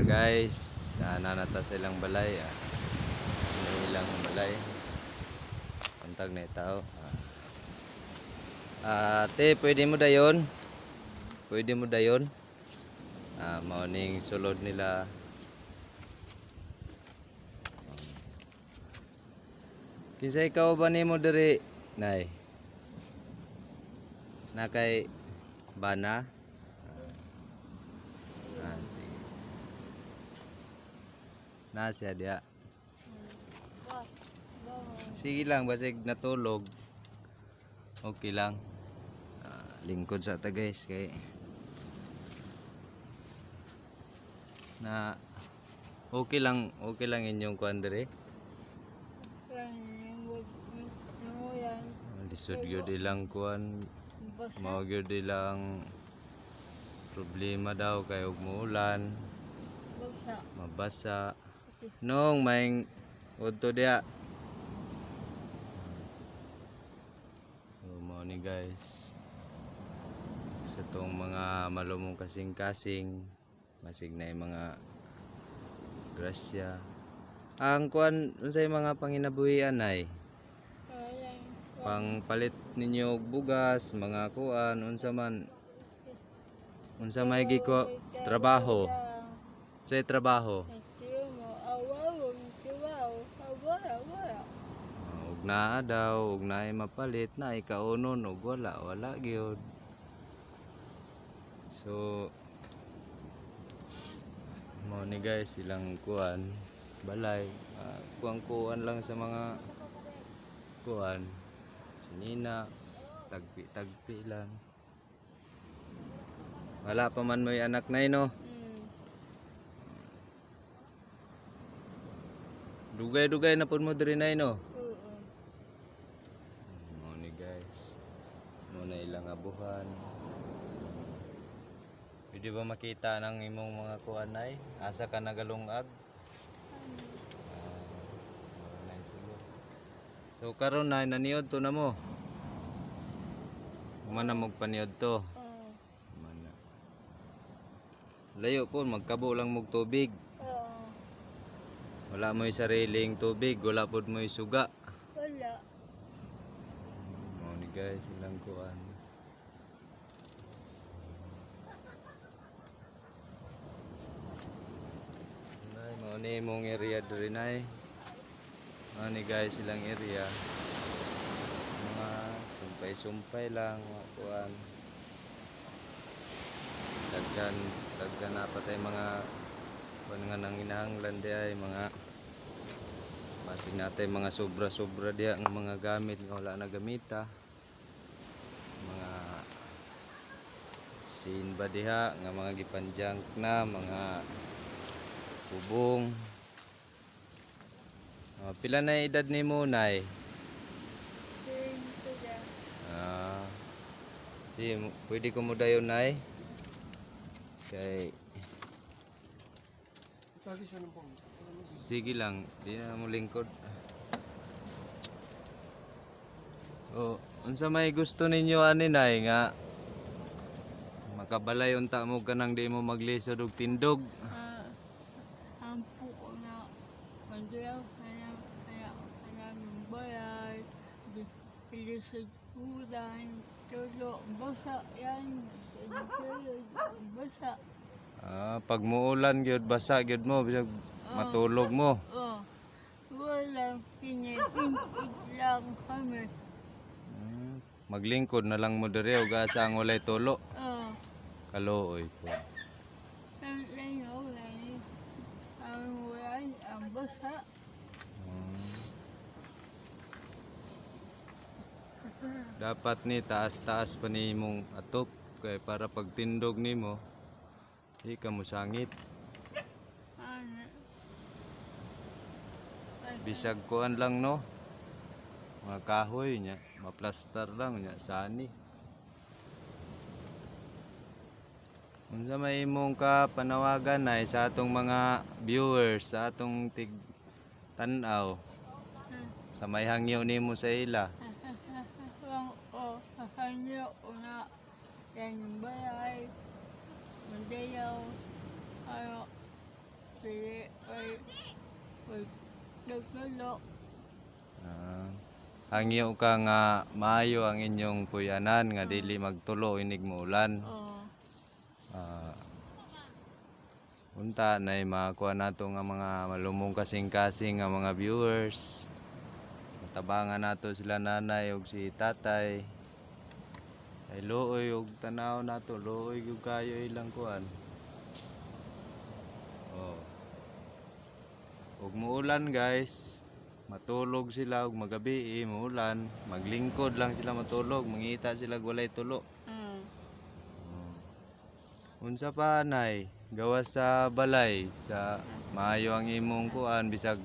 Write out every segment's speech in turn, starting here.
Guys, nanata sa ilang balay. Ilang balay. Pantag na tao. Ate, pwede mo dayon? Pwede mo dayon? Morning sulod nila. Kinsa ikaw ba nimo diri, nay? Na kay bana? Sige. Na siya diya. Sige lang, basig natulog. Okay lang. Lingkod sa ta guys kay na okay lang inyong kuan diri. Lisod gyud ilang kuan, mao gyud ilang problema daw kay ug muulan, mabasa. Nung maing udto diya. Mao ni guys. Sa tong mga malumong kasing-kasing, masig na mga grasya. Ang kuan unsay mga panginabuhian ay pangpalit ninyo og bugas, mga kuan unsa may giko trabaho. Say trabaho. Ug naa daw, ug naay mapalit, naay kaunon ug wala gyud. So mo ni guys ilang kuan balay, kuan lang sa mga kuan sinina, tagpi lang. Wala pa man mo'y anak nay no. Dugay na pud mo diri nay no. Mo ni guys. Mo na ilang abuhan. Pwede ba makita ng imong mga kuan nay? Asa ka nagalungag? So karon na naniod to na mo. Mana magpaniod to. Mana. Layo po magkabo lang mog tubig. Wala mo'y sariling tubig, wala pod mo'y suga. Wala. Mo ni guys ilang kuan. Nay mo ni mong area diri nay. Mo ni guys ilang area. Mga sumpay lang mga kuan. Daghan na patay mga kuan nga nang inahanglan di ay mga basig natin mga sobra diya ng mga gamit nga wala na gamita. Mga sin ba diha nga mga gipanjang na mga bubong. Pila na edad nimo nay? Pwede ko mo dayon nay? Kay sige lang, di na mo lingkod. Unsa may gusto ninyo ani nay nga makabalay unta mo kanang di mo maglisod og tindog? Ampo ko na kandiyaw kaya ng bayay, pilisod ulan, tulo, basa yan, basa. Pag muulan gyud basa gyud mo bisag matulog mo. Wala, pinipinpig lang kami. Maglingkod na lang mo diri og asa ang walay tulo. Kaluoy po. Ang basa. Dapat ni taas-taas pa ni mong atop kay para pagtindog nimo di ka mo sangit. Bisag kuan lang no. Mga kahoy nya, maplastar lang nya sani. Unsa may imong ka panawagan ay sa atong mga viewers, sa atong tan-aw. Sa may hangyo nimo sa ila. Hangyo na yan yung bayay, mandayaw, Pili ay naglalok. Hangyo ka nga maayo ang inyong puyanan nga dili magtulo inig muulan. Ah, unta na makakuha nato nga mga malumong kasing-kasing nga mga viewers. Tabangan nato sila nanay ug si tatay. Ay looy ug tanaw nato, looy ug kayo ilang kuan. Oh. Ug muulan guys, matulog sila ug magabi muulan, maglingkod lang sila matulog, mangita sila walay tulo. Unsa pa nay, gawas sa balay sa maayo ang imong kuan bisag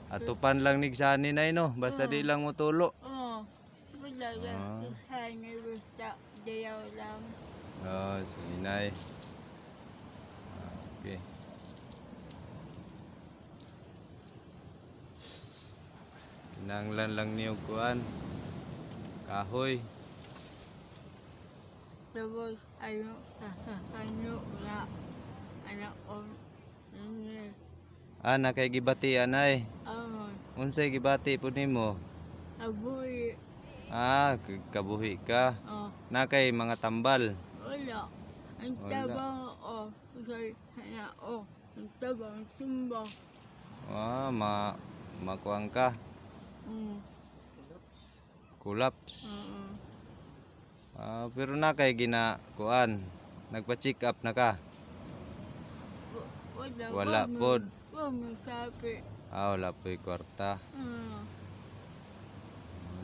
atupan lang nig sani nay no, basta di lang mo tulo. Wala lang. Sana basta dayaw lang. Sige nay. Okay. Kinanglan lang niyo kuan. Kahoy. Tapos ano na anak ko. Hindi. Na kay gibati anay. Unsay gibati pud nimo? Aboy. Kabuhi ka. Na kay mga tambal. Wala. Ang Wala. tabang say na ang tabang tumba. Makuang ka. Collapse. Pero na kay kuan. Nagpa-check up na ka. Wala pod. Masabi. Wala po'y kwarta.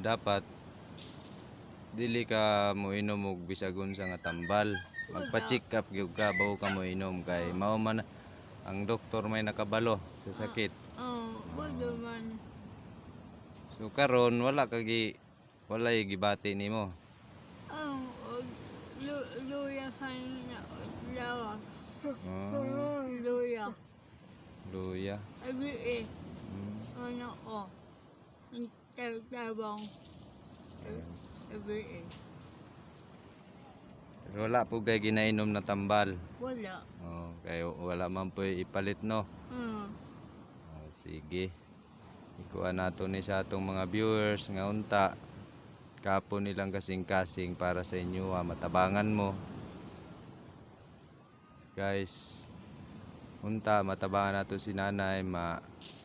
Dapat dili ka mo inom og bisag unsa nga tambal. Magpa-check up gyud ka bago ka mo inom kay mao man ang doktor may nakabalo sa sakit. Wala man. So karon walay gibati nimo. Luya kanina. Lawa. Luya. Luya. Abi ano ko. Ang tabang. Abi Pero wala po kay ginainom na tambal. wala. Kay wala man po ipalit no. Sige. Ikuha nato ni sa atong mga viewers nga unta kapon nilang kasing-kasing para sa inyo matabangan mo. Guys, unta matabangan nato si nanay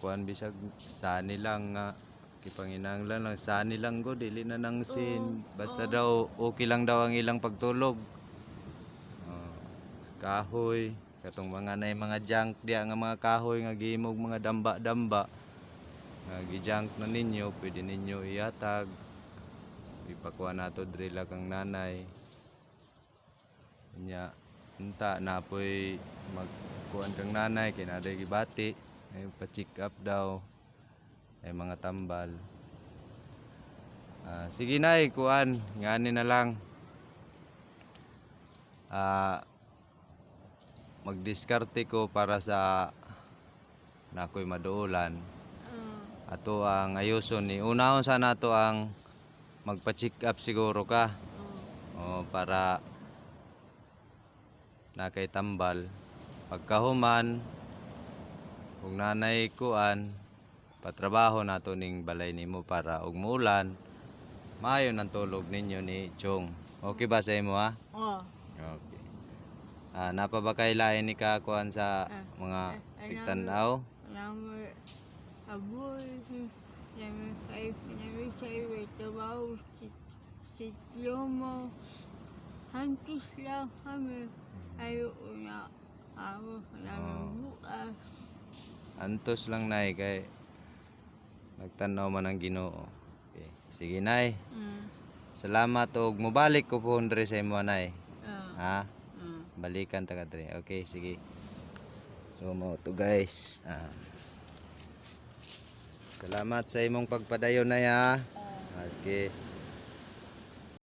kuan bisag sani lang nga kipanginanglan lang sani lang go dili na nang sin basta daw okay lang daw ang ilang pagtulog. Kahoy katong mga nay mga junk diya nga mga kahoy nga gihimog mga damba-damba nga gi-junk na ninyo pwede ninyo ihatag ipakuha nato drila kang nanay nya unta na po'y magkuhan kang nanay kay naday gibati ay pa-check up daw ay mga tambal. Sige nay kuan ngani na lang magdiskarte ko para sa nakoy maduulan ato ang ayuson ni unahon sana to ang magpa-check up siguro ka para na kay tambal pagkahuman kung nanay kuan patrabaho nato ning balay nimo para ug muulan maayo ng tulog ninyo ni Chong. Okay ba sa imo ha? Okay. Napa ba kay lain ni ka kuan sa mga tigtanaw? Namoy aboy. Namoy say trabaho si Tiomo. Hantos lang kami. Ayaw na ako namin bukas. Antos lang nay kay nagtanaw man ang Ginoo. Okay. Sige nay. Salamat og mobalik ko po dre sa imo nay. Ha? Balikan ta kadre. Okay, sige. So mo to guys. Salamat sa imong pagpadayon nay ha. Okay.